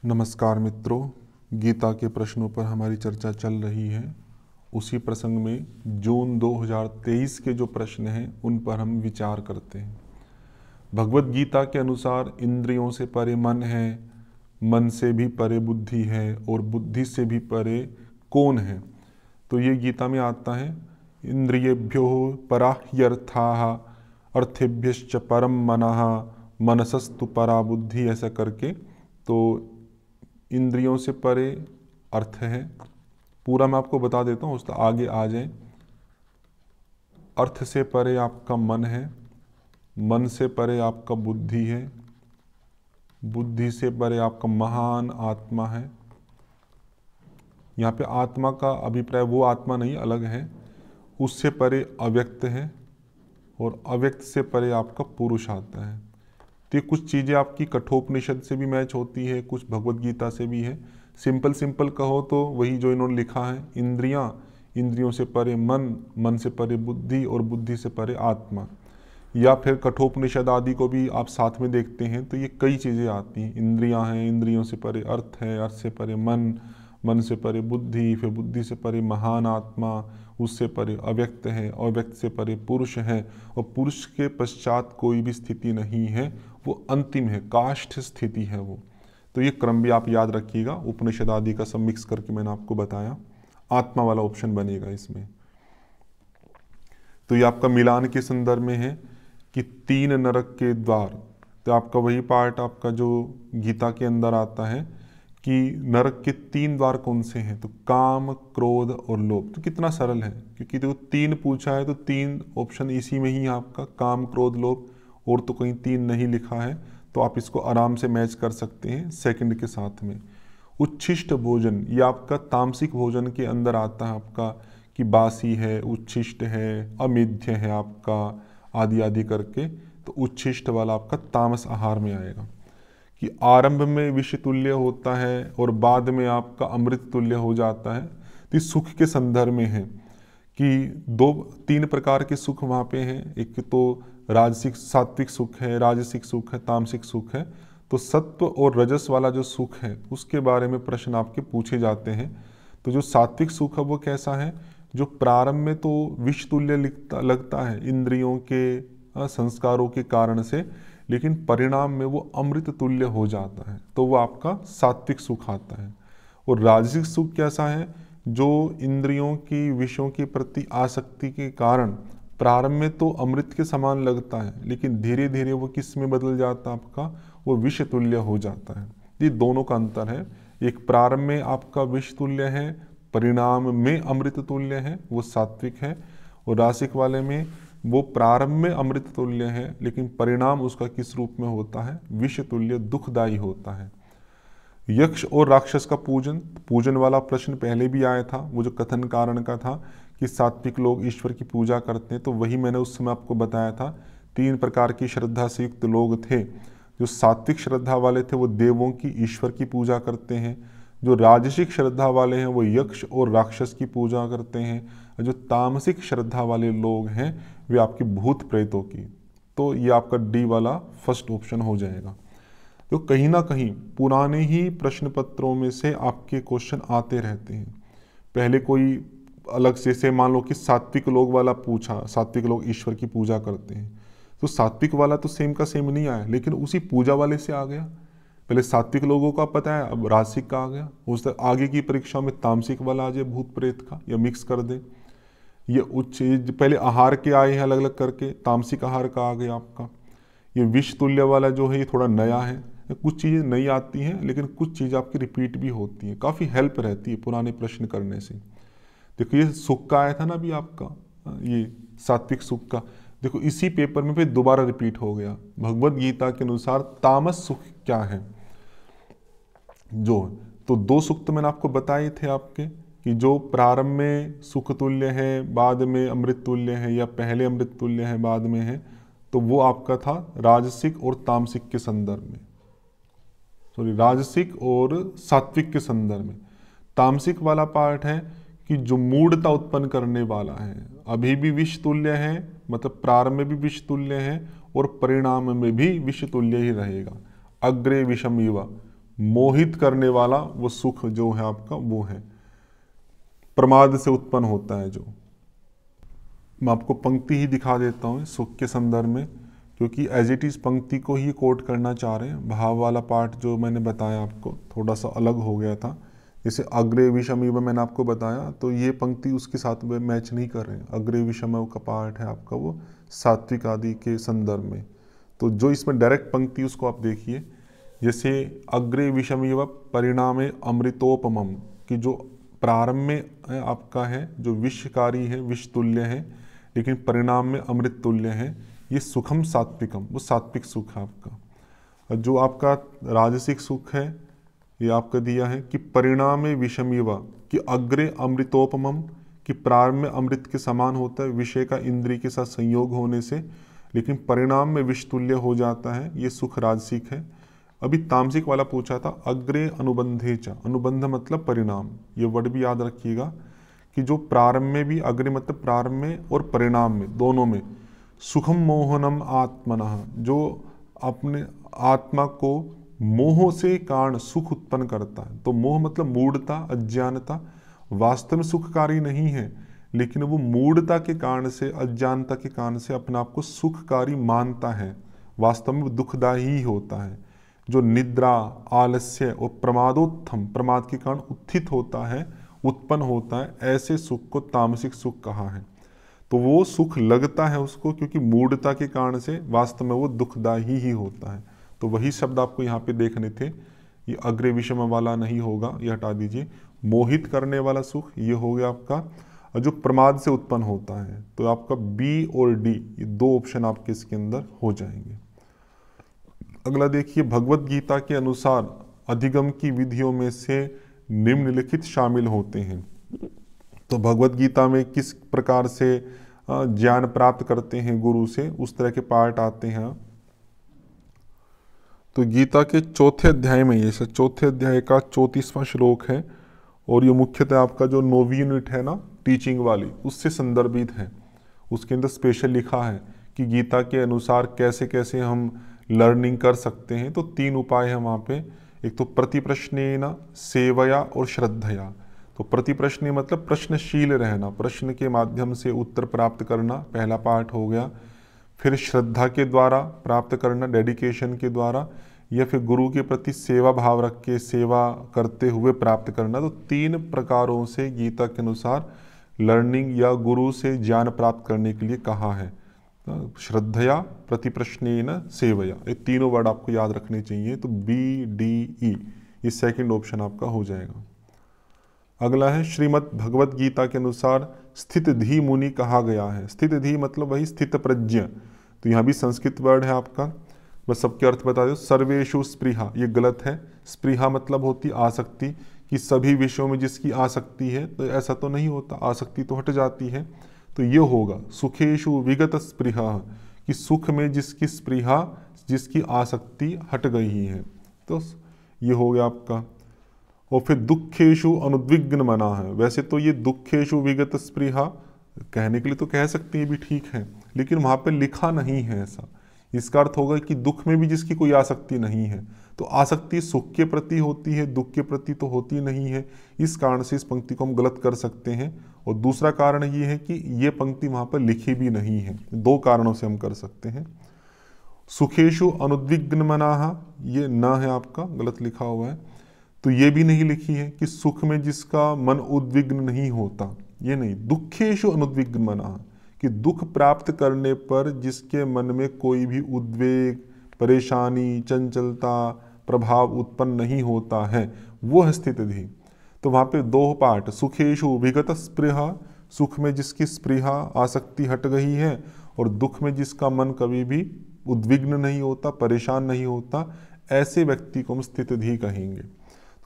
नमस्कार मित्रों, गीता के प्रश्नों पर हमारी चर्चा चल रही है। उसी प्रसंग में जून 2023 के जो प्रश्न हैं उन पर हम विचार करते हैं। भगवत गीता के अनुसार इंद्रियों से परे मन है, मन से भी परे बुद्धि है और बुद्धि से भी परे कौन है। तो ये गीता में आता है, इंद्रियेभ्यो परा ह्यर्थाः अर्थेभ्यश्च परम मनः मनसस्तु परा बुद्धि, ऐसा करके। तो इंद्रियों से परे अर्थ है, पूरा मैं आपको बता देता हूँ, उसका आगे आ जाए। अर्थ से परे आपका मन है, मन से परे आपका बुद्धि है, बुद्धि से परे आपका महान आत्मा है। यहाँ पे आत्मा का अभिप्राय वो आत्मा नहीं, अलग है। उससे परे अव्यक्त है और अव्यक्त से परे आपका पुरुष आता है। तो ये कुछ चीज़ें आपकी कठोपनिषद से भी मैच होती है, कुछ भगवत गीता से भी है। सिंपल कहो तो वही जो इन्होंने लिखा है, इंद्रियां, इंद्रियों से परे मन, मन से परे बुद्धि और बुद्धि से परे आत्मा। या फिर कठोपनिषद आदि को भी आप साथ में देखते हैं तो ये कई चीज़ें आती हैं। इंद्रियां हैं, इंद्रियों से परे अर्थ है, अर्थ से परे मन, मन से परे बुद्धि, फिर बुद्धि से परे महान आत्मा, उससे परे अव्यक्त है, अव्यक्त से परे पुरुष है, और पुरुष के पश्चात कोई भी स्थिति नहीं है, वो अंतिम है, काष्ठ स्थिति है वो। तो ये क्रम भी आप याद रखिएगा। उपनिषद आदि का सब मिक्स करके मैंने आपको बताया, आत्मा वाला ऑप्शन बनेगा इसमें। तो ये आपका मिलान के संदर्भ में है कि 3 नरक के द्वार। तो आपका वही पार्ट आपका जो गीता के अंदर आता है कि नरक के 3 द्वार कौन से हैं। तो काम, क्रोध और लोभ। तो कितना सरल है, क्योंकि देखो 3 पूछा है तो 3 ऑप्शन इसी में ही आपका काम, क्रोध, लोभ, और तो कहीं 3 नहीं लिखा है। तो आप इसको आराम से मैच कर सकते हैं सेकंड के साथ में। उच्छिष्ट भोजन, ये आपका तामसिक भोजन के अंदर आता है आपका, कि बासी है, उच्छिष्ट है, अमेध्य है आपका, आदि आदि करके। तो उच्छिष्ट वाला आपका तामस आहार में आएगा। कि आरंभ में विष तुल्य होता है और बाद में आपका अमृत तुल्य हो जाता है। तो इस सुख के संदर्भ में है कि 3 प्रकार के सुख वहाँ पे हैं। एक तो राजसिक सात्विक सुख है, राजसिक सुख है, तामसिक सुख है। तो सत्व और रजस वाला जो सुख है उसके बारे में प्रश्न आपके पूछे जाते हैं। तो जो सात्विक सुख है वो कैसा है, जो प्रारंभ में तो विष तुल्य लगता है इंद्रियों के संस्कारों के कारण से, लेकिन परिणाम में वो अमृत तुल्य हो जाता है, तो वो आपका सात्विक सुख आता है। और राजसिक सुख कैसा है, जो इंद्रियों की विषयों के प्रति आसक्ति के कारण प्रारंभ में तो अमृत के समान लगता है, लेकिन धीरे धीरे वो किस में बदल जाता है आपका, वो विष तुल्य हो जाता है। ये दोनों का अंतर है। एक प्रारंभ में आपका विष तुल्य है, परिणाम में अमृत तुल्य है, वो सात्विक है। और रासिक वाले में वो प्रारंभ में अमृत तुल्य है, लेकिन परिणाम उसका किस रूप में होता है, विष तुल्य दुखदायी होता है। यक्ष और राक्षस का पूजन, पूजन वाला प्रश्न पहले भी आया था, वो जो कथन कारण का था कि सात्विक लोग ईश्वर की पूजा करते हैं। तो वही मैंने उस समय आपको बताया था, 3 प्रकार की श्रद्धा से युक्त लोग थे। जो सात्विक श्रद्धा वाले थे वो देवों की, ईश्वर की पूजा करते हैं। जो राजसिक श्रद्धा वाले हैं वो यक्ष और राक्षस की पूजा करते हैं। और जो तामसिक श्रद्धा वाले लोग हैं वे आपकी भूत प्रेतों की। तो ये आपका डी वाला फर्स्ट ऑप्शन हो जाएगा। तो कहीं ना कहीं पुराने ही प्रश्न पत्रों में से आपके क्वेश्चन आते रहते हैं। पहले कोई अलग से मान लो कि सात्विक लोग वाला पूछा, सात्विक लोग ईश्वर की पूजा करते हैं, तो सात्विक वाला तो सेम का सेम नहीं आया, लेकिन उसी पूजा वाले से आ गया। पहले सात्विक लोगों का पता है, अब राजसिक का आ गया। उस आगे की परीक्षा में तामसिक वाला आ जाए भूत प्रेत का, या मिक्स कर दे। ये उच्च पहले आहार के आए हैं अलग अलग करके, तामसिक आहार का आ गया आपका। ये विष तुल्य वाला जो है ये थोड़ा नया है। कुछ चीज़ें नई आती हैं, लेकिन कुछ चीज़ें आपकी रिपीट भी होती हैं, काफ़ी हेल्प रहती है पुराने प्रश्न करने से। देखो ये सुख का आया था ना अभी आपका, ये सात्विक सुख का, देखो इसी पेपर में फिर दोबारा रिपीट हो गया। भगवत गीता के अनुसार तामस सुख क्या है, जो तो 2 सुख तो मैंने आपको बताए थे आपके, कि जो प्रारंभ में सुख तुल्य है, बाद में अमृत तुल्य है, या पहले अमृत तुल्य है बाद में है। तो वो आपका था राजसिक और तामसिक के संदर्भ में, सॉरी राजसिक और सात्विक के संदर्भ में। तामसिक वाला पार्ट है कि जो मूढ़ता उत्पन्न करने वाला है, अभी भी विष तुल्य है, मतलब प्रारंभ में भी विष तुल्य है और परिणाम में भी विष तुल्य ही रहेगा। अग्रे विषम युवा, मोहित करने वाला वो सुख जो है आपका वो है, प्रमाद से उत्पन्न होता है जो। मैं आपको पंक्ति ही दिखा देता हूँ सुख के संदर्भ में, क्योंकि एज इट इज़ पंक्ति को ही कोट करना चाह रहे हैं। भाव वाला पार्ट जो मैंने बताया आपको थोड़ा सा अलग हो गया था, जैसे अग्रे विषमीव मैंने आपको बताया, तो ये पंक्ति उसके साथ में मैच नहीं कर रहे हैं। अग्रे विषमव का पार्ट है आपका वो सात्विक आदि के संदर्भ में, तो जो इसमें डायरेक्ट पंक्ति उसको आप देखिए, जैसे अग्रे विषमीव परिणामे अमृतोपमम, कि जो प्रारंभ में आपका है जो विषकारी है, विष तुल्य है, लेकिन परिणाम में अमृत तुल्य है, ये सुखम सात्विकम, वो सात्विक सुख है आपका। जो आपका राजसिक सुख है ये आपका दिया है कि परिणामे विषमीवा, कि अग्रे अमृतोपमम, कि प्रारंभ में अमृत के समान होता है विषय का इंद्रिय के साथ संयोग होने से, लेकिन परिणाम में विषतुल्य हो जाता है, ये सुख राजसिक है। अभी तामसिक वाला पूछा था अग्रे अनुबंधे च, अनुबंध मतलब परिणाम, ये वर्ड भी याद रखिएगा कि जो प्रारंभ में भी, अग्रे मतलब प्रारंभ में और परिणाम में, दोनों में सुखम मोहनम आत्मनः, जो अपने आत्मा को मोह से कारण सुख उत्पन्न करता है। तो मोह मतलब मूढ़ता, अज्ञानता, वास्तव में सुखकारी नहीं है, लेकिन वो मूढ़ता के कारण से, अज्ञानता के कारण से अपने आप को सुखकारी मानता है, वास्तव में दुखदायी ही होता है। जो निद्रा, आलस्य और प्रमादोत्थम, प्रमाद के कारण उत्थित होता है, उत्पन्न होता है, ऐसे सुख को तामसिक सुख कहा है। तो वो सुख लगता है उसको क्योंकि मूढ़ता के कारण से, वास्तव में वो दुखदायी ही होता है। तो वही शब्द आपको यहाँ पे देखने थे, ये अग्रे विषम वाला नहीं होगा, ये हटा दीजिए। मोहित करने वाला सुख ये हो गया आपका, जो प्रमाद से उत्पन्न होता है। तो आपका बी और डी ये दो ऑप्शन आपके इसके अंदर हो जाएंगे। अगला देखिए, भगवत गीता के अनुसार अधिगम की विधियों में से निम्नलिखित शामिल होते हैं। तो भगवत गीता में किस प्रकार से ज्ञान प्राप्त करते हैं गुरु से, उस तरह के पार्ट आते हैं। तो गीता के चौथे अध्याय में, ये चौथे अध्याय का 34वां श्लोक है, और ये मुख्यतः आपका जो 9वीं यूनिट है ना टीचिंग वाली, उससे संदर्भित है। उसके अंदर स्पेशल लिखा है कि गीता के अनुसार कैसे कैसे हम लर्निंग कर सकते हैं। तो 3 उपाय हैं वहाँ पे, एक तो प्रतिप्रश्नेन, सेवया और श्रद्धया। तो प्रतिप्रश्न मतलब प्रश्नशील रहना, प्रश्न के माध्यम से उत्तर प्राप्त करना, पहला पार्ट हो गया। फिर श्रद्धा के द्वारा प्राप्त करना, डेडिकेशन के द्वारा, या फिर गुरु के प्रति सेवा भाव रख के सेवा करते हुए प्राप्त करना। तो 3 प्रकारों से गीता के अनुसार लर्निंग या गुरु से ज्ञान प्राप्त करने के लिए कहा है। श्रद्धया, प्रतिप्रश्नेन, सेवया, ये तीनों वर्ड आपको याद रखने चाहिए। तो बी डी ई ये सेकंड ऑप्शन आपका हो जाएगा। अगला है, श्रीमद् भगवत गीता के अनुसार स्थित धी मुनि कहा गया है। स्थित धी मतलब वही स्थित प्रज्ञ। तो यहाँ भी संस्कृत वर्ड है आपका, बस सबके अर्थ बता दो। सर्वेषु स्पृहा, ये गलत है। स्पृहा मतलब होती आसक्ति, कि सभी विषयों में जिसकी आसक्ति है, तो ऐसा तो नहीं होता, आसक्ति तो हट जाती है। तो ये होगा सुखेषु विगत स्पृहा, कि सुख में जिसकी स्पृहा, जिसकी आसक्ति हट गई है। तो ये हो गया आपका। और फिर दुखेशु अनुद्विग्न मना है। वैसे तो ये दुखेशु विगत स्पृहा कहने के लिए तो कह सकते हैं भी ठीक है, लेकिन वहाँ पे लिखा नहीं है ऐसा। इसका अर्थ होगा कि दुख में भी जिसकी कोई आसक्ति नहीं है। तो आसक्ति सुख के प्रति होती है, दुख के प्रति तो होती नहीं है। इस कारण से इस पंक्ति को हम गलत कर सकते हैं। और दूसरा कारण ये है कि ये पंक्ति वहाँ पर लिखी भी नहीं है। 2 कारणों से हम कर सकते हैं। सुखेशु अनुद्विग्न मनाहा, ये न है आपका, गलत लिखा हुआ है। तो ये भी नहीं लिखी है कि सुख में जिसका मन उद्विग्न नहीं होता, ये नहीं। दुखेशु अनुद्विग्न मना, कि दुख प्राप्त करने पर जिसके मन में कोई भी उद्वेग, परेशानी, चंचलता, प्रभाव उत्पन्न नहीं होता है, वो है स्थित धी। तो वहाँ पे 2 पार्ट, सुखेशु विगत स्पृहा, सुख में जिसकी स्पृहा, आसक्ति हट गई है, और दुख में जिसका मन कभी भी उद्विग्न नहीं होता, परेशान नहीं होता, ऐसे व्यक्ति को हम स्थित धी कहेंगे।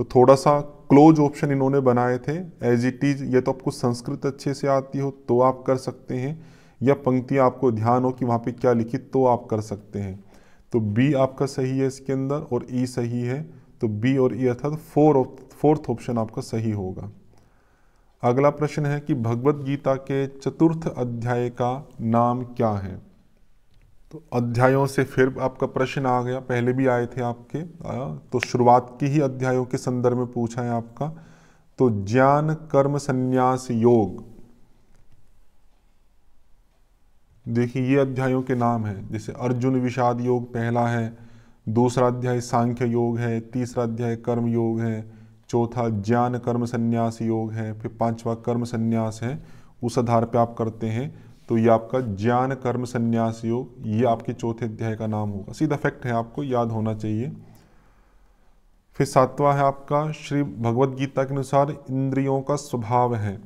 तो थोड़ा सा क्लोज ऑप्शन इन्होंने बनाए थे एज इट इज। ये तो आपको संस्कृत अच्छे से आती हो तो आप कर सकते हैं, या पंक्तियाँ आपको ध्यान हो कि वहाँ पे क्या लिखी तो आप कर सकते हैं। तो बी आपका सही है इसके अंदर, और ई सही है। तो बी और ई अर्थात 4th ऑप्शन आपका सही होगा। अगला प्रश्न है कि भगवत गीता के 4th अध्याय का नाम क्या है। तो अध्यायों से फिर आपका प्रश्न आ गया, पहले भी आए थे आपके, तो शुरुआत की ही अध्यायों के संदर्भ में पूछा है आपका। तो ज्ञान कर्म संन्यास योग, देखिए ये अध्यायों के नाम हैं। जैसे अर्जुन विषाद योग पहला है, दूसरा अध्याय सांख्य योग है, तीसरा अध्याय कर्म योग है, चौथा ज्ञान कर्म संन्यास योग है, फिर पांचवा कर्म संन्यास है। उस आधार पे आप करते हैं तो ये आपका ज्ञान कर्म संन्यास योग, ये आपके चौथे अध्याय का नाम होगा। सीधा फैक्ट है, आपको याद होना चाहिए। फिर सातवां है आपका श्री भगवद गीता के अनुसार इंद्रियों का स्वभाव है।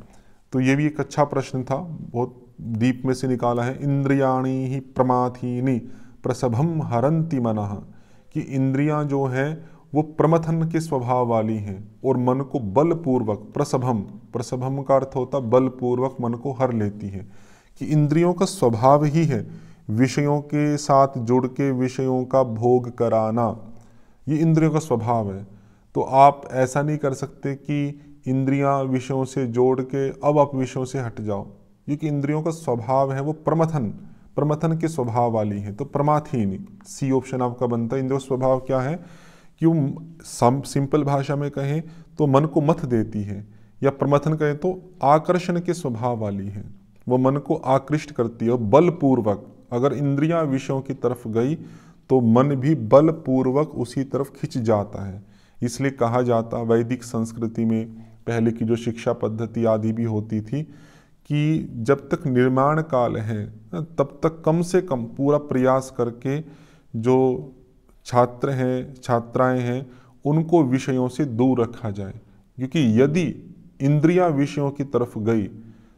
तो ये भी एक अच्छा प्रश्न था, बहुत दीप में से निकाला है। इंद्रियाणी ही प्रमाथीनि प्रसभम हरंति मनः, कि इंद्रियां जो है वो प्रमथन के स्वभाव वाली हैं और मन को बलपूर्वक, प्रसभम, प्रसभम का अर्थ होता बलपूर्वक मन को हर लेती है। कि इंद्रियों का स्वभाव ही है विषयों के साथ जुड़ के विषयों का भोग कराना, ये इंद्रियों का स्वभाव है। तो आप ऐसा नहीं कर सकते कि इंद्रियां विषयों से जोड़ के अब आप विषयों से हट जाओ, क्योंकि इंद्रियों का स्वभाव है वो प्रमथन, प्रमथन के स्वभाव वाली है। तो प्रमाथीनी, सी ऑप्शन आपका बनता है। इंद्रियों का स्वभाव क्या है कि वो सिंपल भाषा में कहें तो मन को मथ देती है, या प्रमथन कहें तो आकर्षण के स्वभाव वाली है, वो मन को आकृष्ट करती है बलपूर्वक। अगर इंद्रियां विषयों की तरफ गई तो मन भी बलपूर्वक उसी तरफ खिंच जाता है। इसलिए कहा जाता, वैदिक संस्कृति में पहले की जो शिक्षा पद्धति आदि भी होती थी, कि जब तक निर्माण काल है तब तक कम से कम पूरा प्रयास करके जो छात्र हैं, छात्राएं हैं, उनको विषयों से दूर रखा जाए। क्योंकि यदि इंद्रियां विषयों की तरफ गई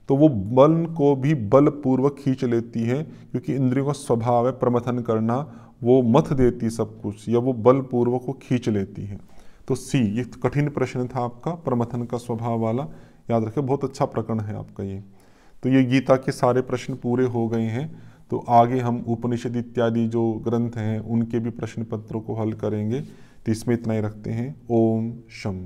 तो वो बल को भी बलपूर्वक खींच लेती है, क्योंकि इंद्रियों का स्वभाव है प्रमथन करना, वो मथ देती सब कुछ, या वो बलपूर्वक को खींच लेती है। तो सी, ये कठिन प्रश्न था आपका, प्रमथन का स्वभाव वाला, याद रखें, बहुत अच्छा प्रकरण है आपका ये। तो ये गीता के सारे प्रश्न पूरे हो गए हैं। तो आगे हम उपनिषद इत्यादि जो ग्रंथ हैं उनके भी प्रश्न पत्रों को हल करेंगे। तो इसमें इतना ही रखते हैं। ओम शम।